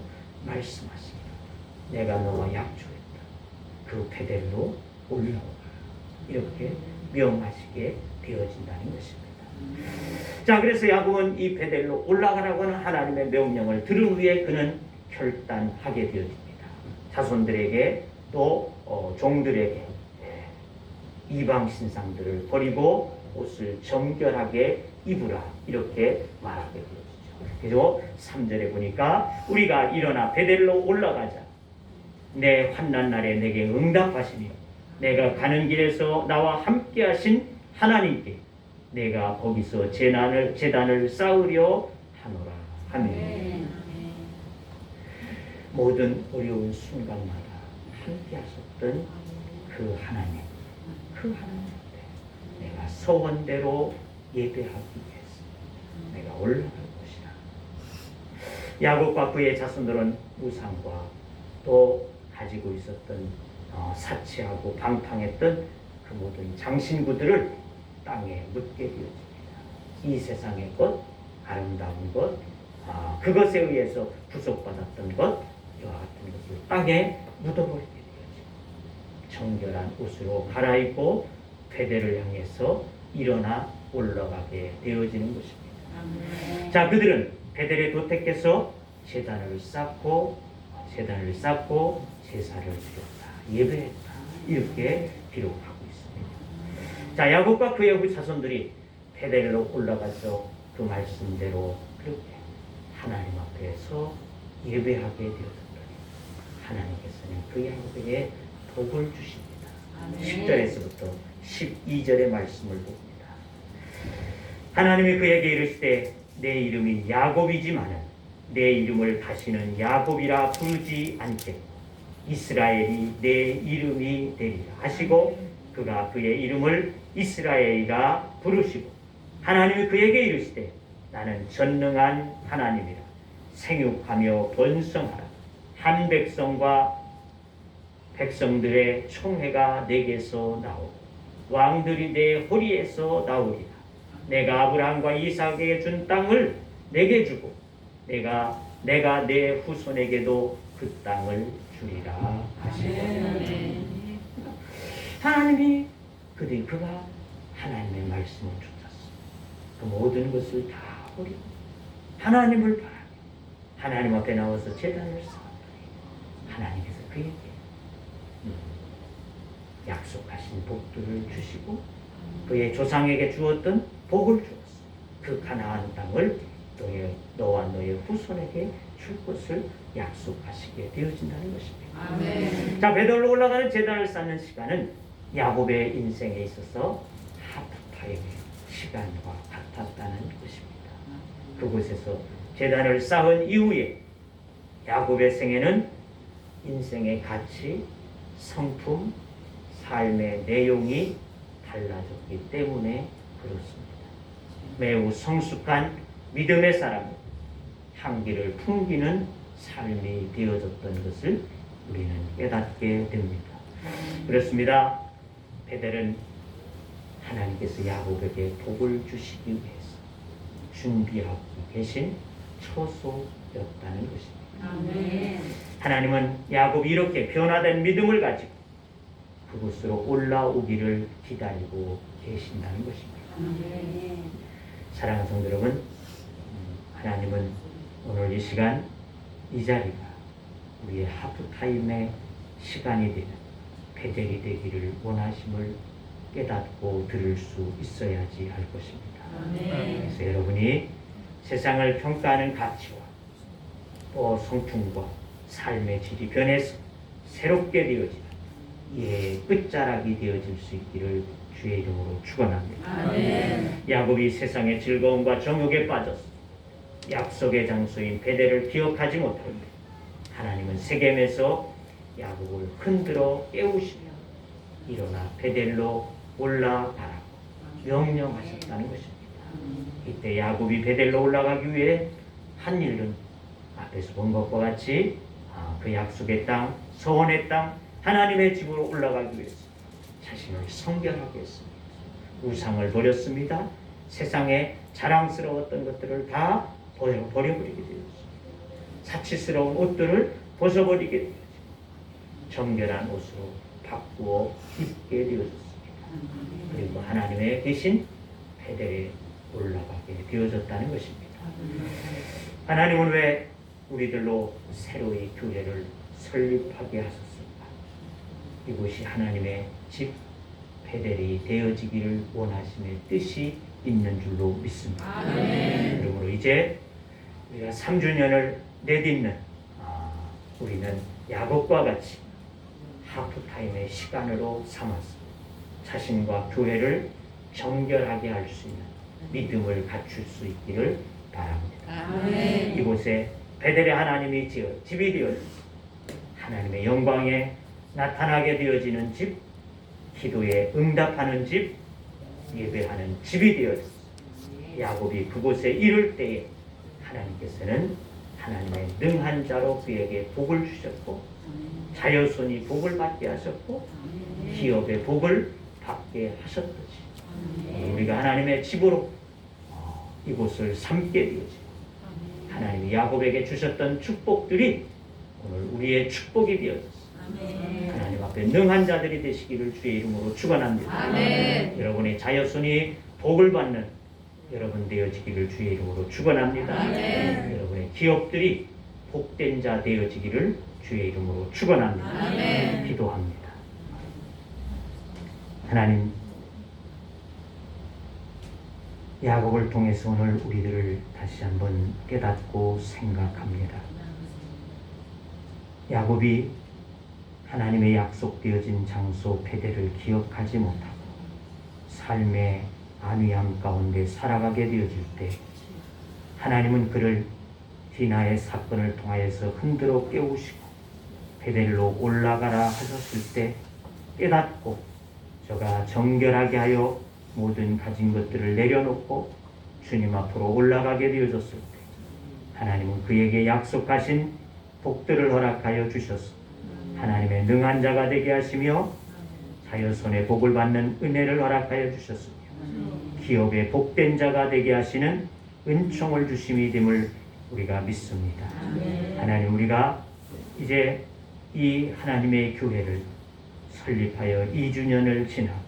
말씀하십니다. 내가 너와 약조했다. 그 베델로 올라오라. 이렇게 명하시게 되어진다는 것입니다. 자, 그래서 야곱은 이 베델로 올라가라고 하는 하나님의 명령을 들은 후에 그는 결단하게 되어집니다. 자손들에게 또 종들에게 이방 신상들을 버리고 옷을 정결하게 입으라 이렇게 말하게 되어지죠. 그래서 3절에 보니까 우리가 일어나 베델로 올라가자. 내 환난 날에 내게 응답하시며 내가 가는 길에서 나와 함께 하신 하나님께 내가 거기서 제단을 쌓으려 하노라. 아멘. 모든 어려운 순간마다 함께 하셨던 그 하나님, 그 하나님께 내가 서원대로 예배하기 위해서 내가 올라갈 것이라. 야곱과 그의 자손들은 우상과 또 가지고 있었던 사치하고 방탕했던 그 모든 장신구들을 땅에 묻게 되어집니다. 이 세상의 것, 아름다운 것, 그것에 의해서 구속받았던 것, 이와 같은 것을 땅에 묻어버리게 되어집니다. 정결한 옷으로 갈아입고 베델을 향해서 일어나 올라가게 되어지는 것입니다. 자, 그들은 베델에 도택해서 제단을 쌓고 제사를 드렸다, 예배했다, 이렇게 기록하고 있습니다. 자, 야곱과 그의 후 자손들이 베델로 올라가서 그 말씀대로 그렇게 하나님 앞에서 예배하게 되었더니 하나님께서는 그 야곱에게 복을 주십니다. 10절에서부터 12절의 말씀을 봅니다. 하나님이 그에게 이르시되 내 이름이 야곱이지만은 내 이름을 다시는 야곱이라 부르지 않겠고 이스라엘이 내 이름이 되리라 하시고 그가 그의 이름을 이스라엘이라 부르시고 하나님이 그에게 이르시되 나는 전능한 하나님이라 생육하며 번성하라 한 백성과 백성들의 총회가 내게서 나오고 왕들이 내 호리에서 나오리라. 내가 아브라함과 이삭에게 준 땅을 내게 주고 내가 내 후손에게도 그 땅을 주리라 하시더라. 하나님이 그가 하나님의 말씀을 쫓았어. 그 모든 것을 다 버리고 하나님을 바라며 하나님 앞에 나와서 제단을 쌓았더니 하나님께서 그에게 약속하신 복들을 주시고 그의 조상에게 주었던 복을 주었어. 그 가나안 땅을 너와 너의 후손에게 줄 것을 약속하시게 되어진다는 것입니다. 아멘. 자, 베델로 올라가는 제단을 쌓는 시간은 야곱의 인생에 있어서 하프타임의 시간과 같았다는 것입니다. 그곳에서 제단을 쌓은 이후에 야곱의 생애는 인생의 가치, 성품, 삶의 내용이 달라졌기 때문에 그렇습니다. 매우 성숙한 믿음의 사람이 향기를 풍기는 삶이 되어졌던 것을 우리는 깨닫게 됩니다. 그렇습니다. 베델은 하나님께서 야곱에게 복을 주시기 위해서 준비하고 계신 처소였다는 것입니다. 아멘. 하나님은 야곱이 이렇게 변화된 믿음을 가지고 그곳으로 올라오기를 기다리고 계신다는 것입니다. 아멘. 사랑하는 성도 여러분, 하나님은 오늘 이 시간 이 자리가 우리의 하프타임의 시간이 되는 베델이 되기를 원하심을 깨닫고 들을 수 있어야지 할 것입니다. 아멘. 그래서 여러분이 세상을 평가하는 가치와 또 성품과 삶의 질이 변해서 새롭게 되어지는 이의 끝자락이 되어질 수 있기를 주의 이름으로 축원합니다. 아멘. 야곱이 세상의 즐거움과 정욕에 빠져서 약속의 장소인 베델을 기억하지 못할 때 하나님은 세겜에서 야곱을 흔들어 깨우시며 일어나 베델로 올라가라고 명령하셨다는 것입니다. 이때 야곱이 베델로 올라가기 위해 한 일은 앞에서 본 것과 같이 그 약속의 땅, 소원의 땅, 하나님의 집으로 올라가기 위해서 자신을 성결하게 했습니다. 우상을 버렸습니다. 세상에 자랑스러웠던 것들을 다 버려버리게 되었습니다. 사치스러운 옷들을 벗어버리게 되었습니다. 정결한 옷으로 바꾸어 입게 되어졌습니다. 그리고 하나님의 계신 베델에 올라가게 되어졌다는 것입니다. 하나님은 왜 우리들로 새로이 교회를 설립하게 하셨습니까? 이곳이 하나님의 집 베델이 되어지기를 원하심의 뜻이 있는 줄로 믿습니다. 그러므로 이제 우리가 3주년을 내딛는 우리는 야곱과 같이 하프타임의 시간으로 삼아서 자신과 교회를 정결하게 할 수 있는 믿음을 갖출 수 있기를 바랍니다. 아멘. 이곳에 베델의 하나님이 집이 되어서 하나님의 영광에 나타나게 되어지는 집, 기도에 응답하는 집, 예배하는 집이 되어서 야곱이 그곳에 이를 때에 하나님께서는 하나님의 능한 자로 그에게 복을 주셨고 자녀손이 복을 받게 하셨고 기업의 복을 받게 하셨듯이 우리가 하나님의 집으로 이곳을 삼게 되어지고 하나님이 야곱에게 주셨던 축복들이 오늘 우리의 축복이 되어졌습니다. 하나님 앞에 능한 자들이 되시기를 주의 이름으로 축원합니다. 여러분의 자녀손이 복을 받는 여러분 되어지기를 주의 이름으로 축원합니다. 여러분의 기업들이 복된 자 되어지기를 주의 이름으로 축원합니다. 기도합니다. 하나님, 야곱을 통해서 오늘 우리들을 다시 한번 깨닫고 생각합니다. 야곱이 하나님의 약속되어진 장소 베델을 기억하지 못하고 삶의 안위함 가운데 살아가게 되어질 때 하나님은 그를 디나의 사건을 통하여서 흔들어 깨우시고 베델로 올라가라 하셨을 때 깨닫고 저가 정결하게 하여 모든 가진 것들을 내려놓고 주님 앞으로 올라가게 되어졌을 때 하나님은 그에게 약속하신 복들을 허락하여 주셨습니다. 하나님의 능한 자가 되게 하시며 자녀손의 복을 받는 은혜를 허락하여 주셨습니다. 기업의 복된 자가 되게 하시는 은총을 주심이 됨을 우리가 믿습니다. 하나님, 우리가 이제 이 하나님의 교회를 설립하여 2주년을 지나고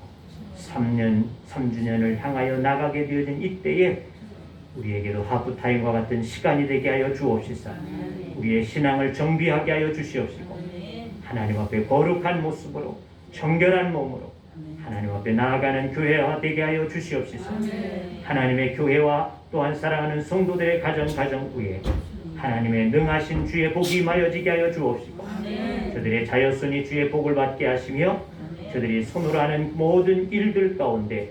3주년을 향하여 나가게 되어진 이때에 우리에게도 하프타임과 같은 시간이 되게 하여 주옵시사. 우리의 신앙을 정비하게 하여 주시옵시고 하나님 앞에 거룩한 모습으로 정결한 몸으로 하나님 앞에 나아가는 교회가 되게 하여 주시옵시서. 하나님의 교회와 또한 사랑하는 성도들의 가정 위에 하나님의 능하신 주의 복이 임하여지게 하여 주옵시고 저들의 자녀손이 주의 복을 받게 하시며 저들이 손으로 하는 모든 일들 가운데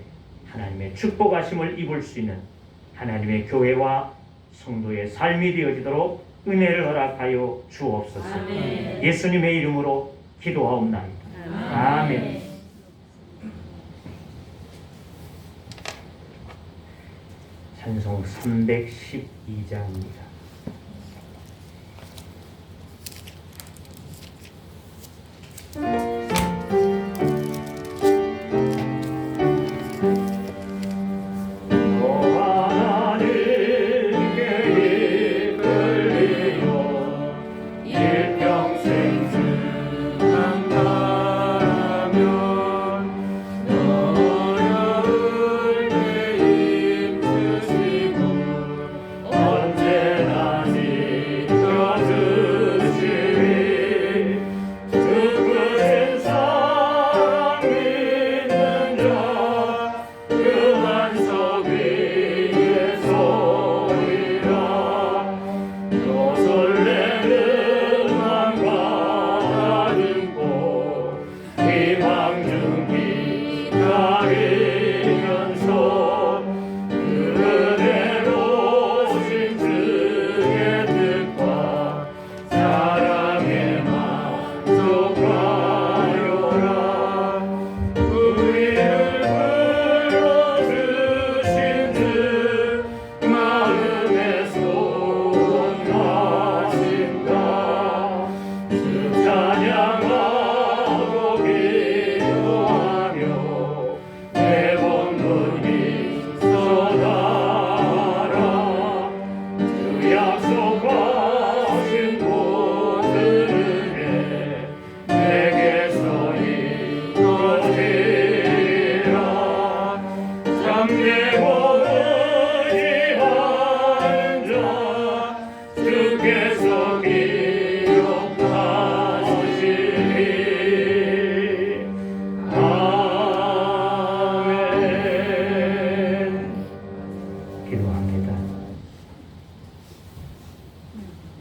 하나님의 축복하심을 입을 수 있는 하나님의 교회와 성도의 삶이 되어지도록 은혜를 허락하여 주옵소서. 예수님의 이름으로 기도하옵나이다. 아멘. 찬송 312장입니다.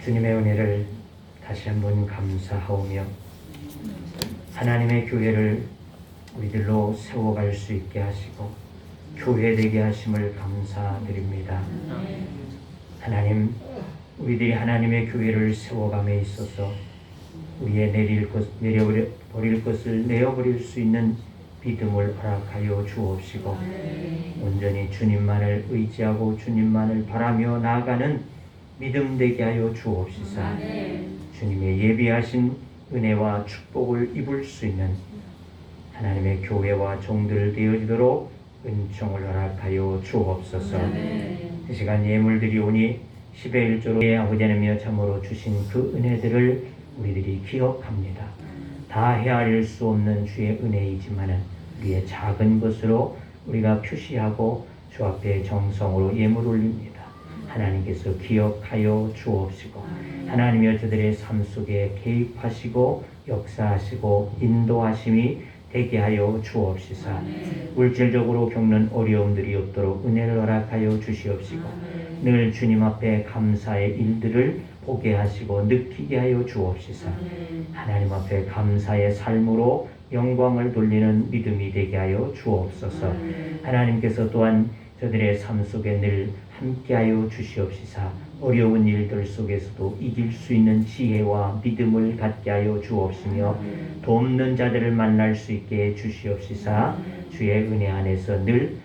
주님의 은혜를 다시 한번 감사하오며 하나님의 교회를 우리들로 세워갈 수 있게 하시고 교회 되게 하심을 감사드립니다. 하나님, 우리들이 하나님의 교회를 세워감에 있어서 우리의 내려버릴 것을 내어버릴 수 있는 믿음을 허락하여 주옵시고 온전히 주님만을 의지하고 주님만을 바라며 나아가는 믿음 되게 하여 주옵시사. 주님의 예비하신 은혜와 축복을 입을 수 있는 하나님의 교회와 종들 되어지도록 은총을 허락하여 주옵소서. 이 시간 예물들이 오니 10의 1조로 아버지 하나님이여 참으로 주신 그 은혜들을 우리들이 기억합니다. 다 헤아릴 수 없는 주의 은혜이지만은 우리의 작은 것으로 우리가 표시하고 주 앞에 정성으로 예물 올립니다. 하나님께서 기억하여 주옵시고 하나님이여 저들의 삶 속에 개입하시고 역사하시고 인도하심이 되게 하여 주옵시사. 물질적으로 겪는 어려움들이 없도록 은혜를 허락하여 주시옵시고 늘 주님 앞에 감사의 일들을 보게 하시고 느끼게 하여 주옵시사. 하나님 앞에 감사의 삶으로 영광을 돌리는 믿음이 되게 하여 주옵소서. 하나님께서 또한 저들의 삶 속에 늘 함께하여 주시옵시사. 어려운 일들 속에서도 이길 수 있는 지혜와 믿음을 갖게 하여 주옵시며 돕는 자들을 만날 수 있게 해 주시옵시사. 주의 은혜 안에서 늘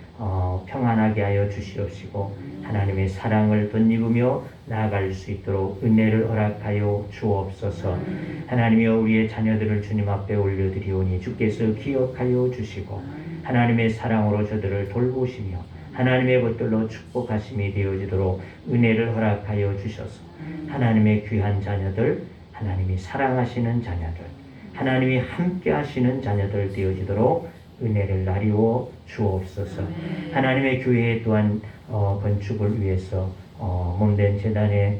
평안하게 하여 주시옵시고 하나님의 사랑을 덧입으며 나아갈 수 있도록 은혜를 허락하여 주옵소서. 하나님이여 우리의 자녀들을 주님 앞에 올려드리오니 주께서 기억하여 주시고 하나님의 사랑으로 저들을 돌보시며 하나님의 것들로 축복하심이 되어지도록 은혜를 허락하여 주셔서 하나님의 귀한 자녀들, 하나님이 사랑하시는 자녀들, 하나님이 함께 하시는 자녀들 되어지도록 은혜를 나리워 주옵소서. 하나님의 교회 또한 건축을 위해서 몸된 재단에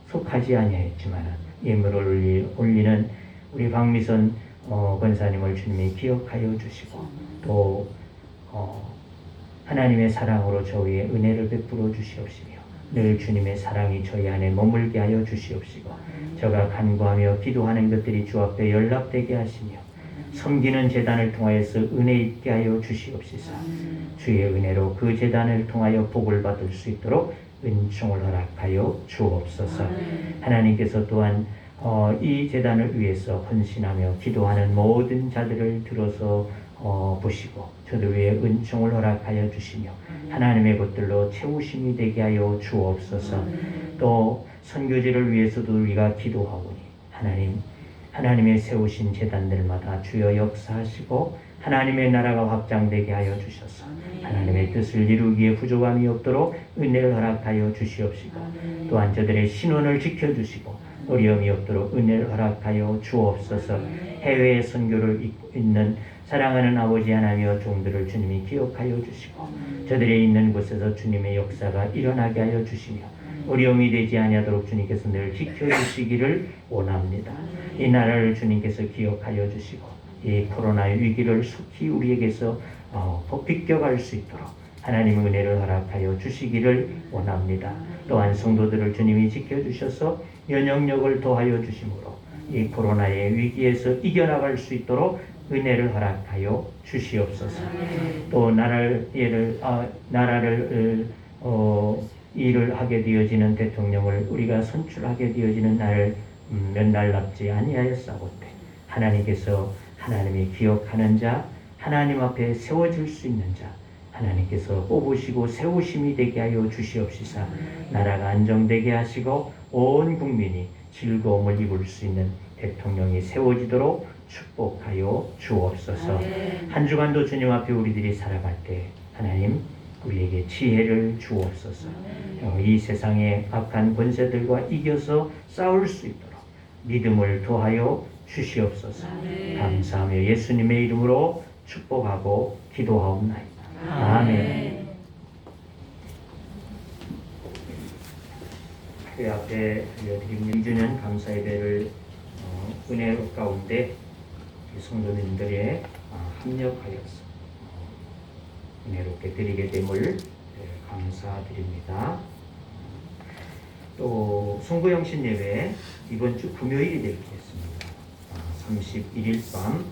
속하지 아니하였지만 예물을 올리는 우리 박미선 권사님을 주님이 기억하여 주시고 또 하나님의 사랑으로 저희의 은혜를 베풀어 주시옵시며 늘 주님의 사랑이 저희 안에 머물게 하여 주시옵시고 저가 간구하며 기도하는 것들이 주 앞에 연락되게 하시며 섬기는 제단을 통하여서 은혜 있게 하여 주시옵시사. 주의 은혜로 그 제단을 통하여 복을 받을 수 있도록 은총을 허락하여 주옵소서. 하나님께서 또한 이 제단을 위해서 헌신하며 기도하는 모든 자들을 들어서 보시고 저들 위에 은총을 허락하여 주시며 하나님의 것들로 채우심이 되게 하여 주옵소서. 또 선교지를 위해서도 우리가 기도하오니 하나님의 세우신 제단들마다 주여 역사하시고 하나님의 나라가 확장되게 하여 주셔서 하나님의 뜻을 이루기에 부족함이 없도록 은혜를 허락하여 주시옵시고 또한 저들의 신원을 지켜주시고 어려움이 없도록 은혜를 허락하여 주옵소서. 해외에 선교를 잇는 사랑하는 아버지 하나님이여 종들을 주님이 기억하여 주시고 저들이 있는 곳에서 주님의 역사가 일어나게 하여 주시며 어려움이 되지 아니하도록 주님께서 늘 지켜주시기를 원합니다. 이 나라를 주님께서 기억하여 주시고 이 코로나의 위기를 속히 우리에게서 비껴갈 수 있도록 하나님의 은혜를 허락하여 주시기를 원합니다. 또한 성도들을 주님이 지켜주셔서 면역력을 더하여 주심으로 이 코로나의 위기에서 이겨나갈 수 있도록 은혜를 허락하여 주시옵소서. 또 나라를 일을 하게 되어지는 대통령을 우리가 선출하게 되어지는 날을 몇 날 남지 아니하였사오되 하나님께서 하나님이 기억하는 자, 하나님 앞에 세워질 수 있는 자, 하나님께서 뽑으시고 세우심이 되게 하여 주시옵시사. 나라가 안정되게 하시고 온 국민이 즐거움을 입을 수 있는 대통령이 세워지도록 축복하여 주옵소서. 한 주간도 주님 앞에 우리들이 살아갈 때 하나님 우리에게 지혜를 주옵소서. 이 세상의 악한 권세들과 이겨서 싸울 수 있도록 믿음을 더하여 주시옵소서. 감사하며 예수님의 이름으로 축복하고 기도하옵나이다. 아멘. 그 앞에 알려드린 2주년 감사 예배를 은혜 가운데 성도님들의 합력하여서 은혜롭게 드리게 됨을 감사드립니다. 또 송구영신 예배 이번 주 금요일이 되겠습니다. 31일 밤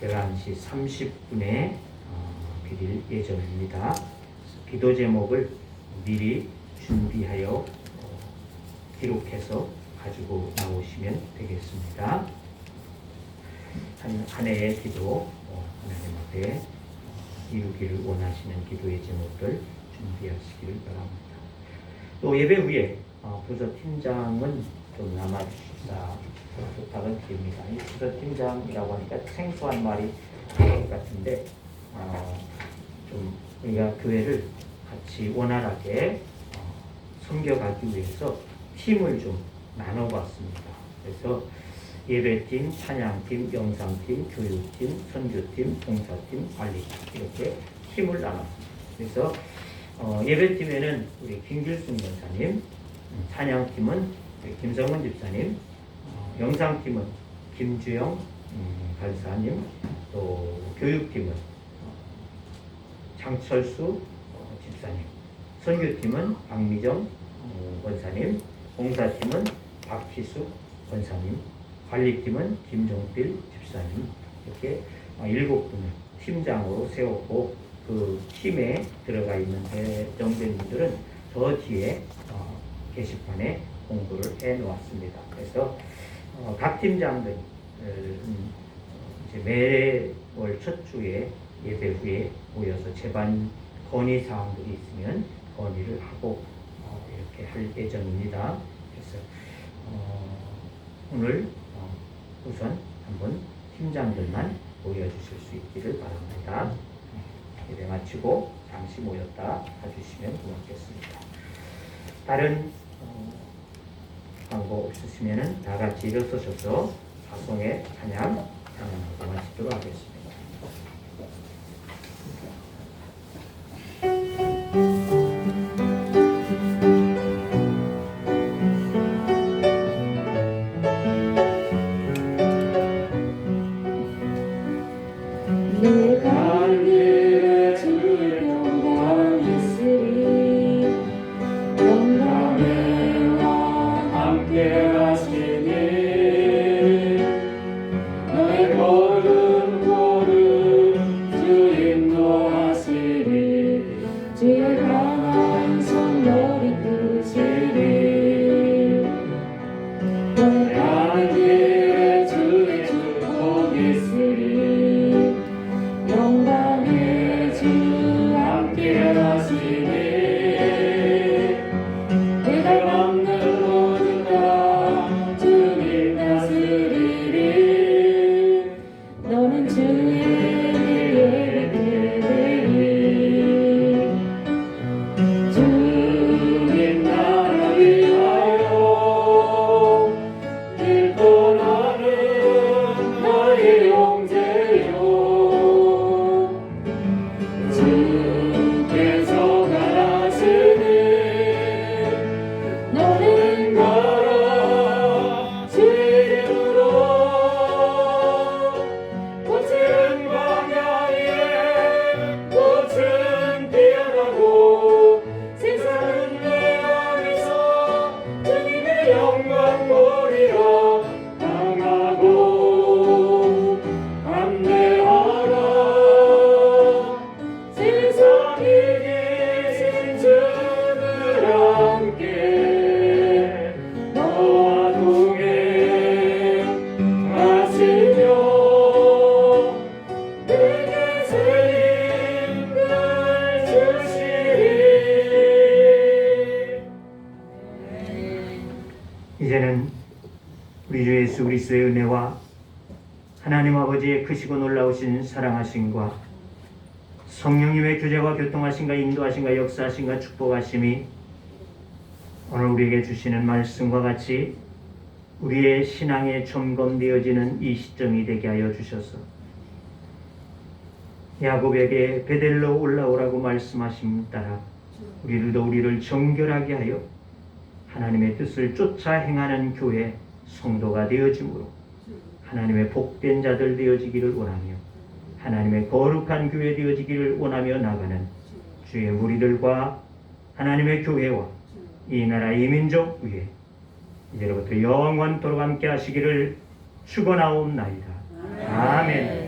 11시 30분에 드릴 예정입니다. 기도 제목을 미리 준비하여 기록해서 가지고 나오시면 되겠습니다. 한 해의 기도 하나님 앞에 이루기를 원하시는 기도의 제목들 준비하시기를 바랍니다. 또 예배 후에 부서팀장은 좀 남아주시다 부탁을 드립니다. 이 부서팀장이라고 하니까 생소한 말이 같은데 좀 우리가 교회를 같이 원활하게 섬겨가기 위해서 팀을 좀 나눠봤습니다. 그래서 예배팀, 찬양팀, 영상팀, 교육팀, 선교팀, 봉사팀, 관리팀 이렇게 팀을 나눴습니다. 그래서 예배팀에는 우리 김길순 권사님, 찬양팀은 김성원 집사님, 영상팀은 김주영 간사님, 또 교육팀은 장철수 집사님, 선교팀은 박미정 권사님, 봉사팀은 박희수 권사님, 관리팀은 김종필 집사님 이렇게 7분을 팀장으로 세웠고 그 팀에 들어가 있는 배정된 분들은 저 뒤에 게시판에 공부를 해 놓았습니다. 그래서 각 팀장들 이제 매월 첫 주에 예배 후에 모여서 제반 건의 사항들이 있으면 건의를 하고 이렇게 할 예정입니다. 그래서 오늘 우선 한번 팀장들만 모여주실 수 있기를 바랍니다. 예배 마치고 잠시 모였다 가주시면 고맙겠습니다. 다른 광고 없으시면 다 같이 일어서셔서 가송의 찬양하고 마치도록 하겠습니다. 내가 늘 주의 영광했으리 영광의 왕 함께 가시니 너의 걸음 주 인도하시리 주의 강한 손 너를 끄시리 너의 가는 길에 주의 축복이 있으리 영광의 주 함께 하시니 내가 밟는 모든 다 주님 다스리리 너는 주의 예배되리 주님 나라 위하여 길 떠나는 나의 형제여 주께서 가라시니 너는 가라 주의 이름으로 꽃은 광야에 꽃은 피어나고 세상은 내 안에서 주님의 영광 보리라 강하고 담대하라 세상에 계신 주를 함께 너와 동행하시며 내게 새 힘을 주시리. 이제는 우리 주 예수 그리스도의 은혜와 하나님 아버지의 크시고 놀라우신 사랑하심과 성령님의 교제와 교통하심과 인도하심과 역사하심과 축복하심이 오늘 우리에게 주시는 말씀과 같이 우리의 신앙에 점검되어지는 이 시점이 되게 하여 주셔서 야곱에게 베델로 올라오라고 말씀하심 따라 우리들도 우리를 정결하게 하여 하나님의 뜻을 쫓아 행하는 교회 성도가 되어짐으로 하나님의 복된 자들 되어지기를 원하며 하나님의 거룩한 교회 되어지기를 원하며 나가는 주의 무리들과 하나님의 교회와 이 나라 이 민족 위에 이제로부터 영원토록 함께 하시기를 축원하옵나이다. 아멘.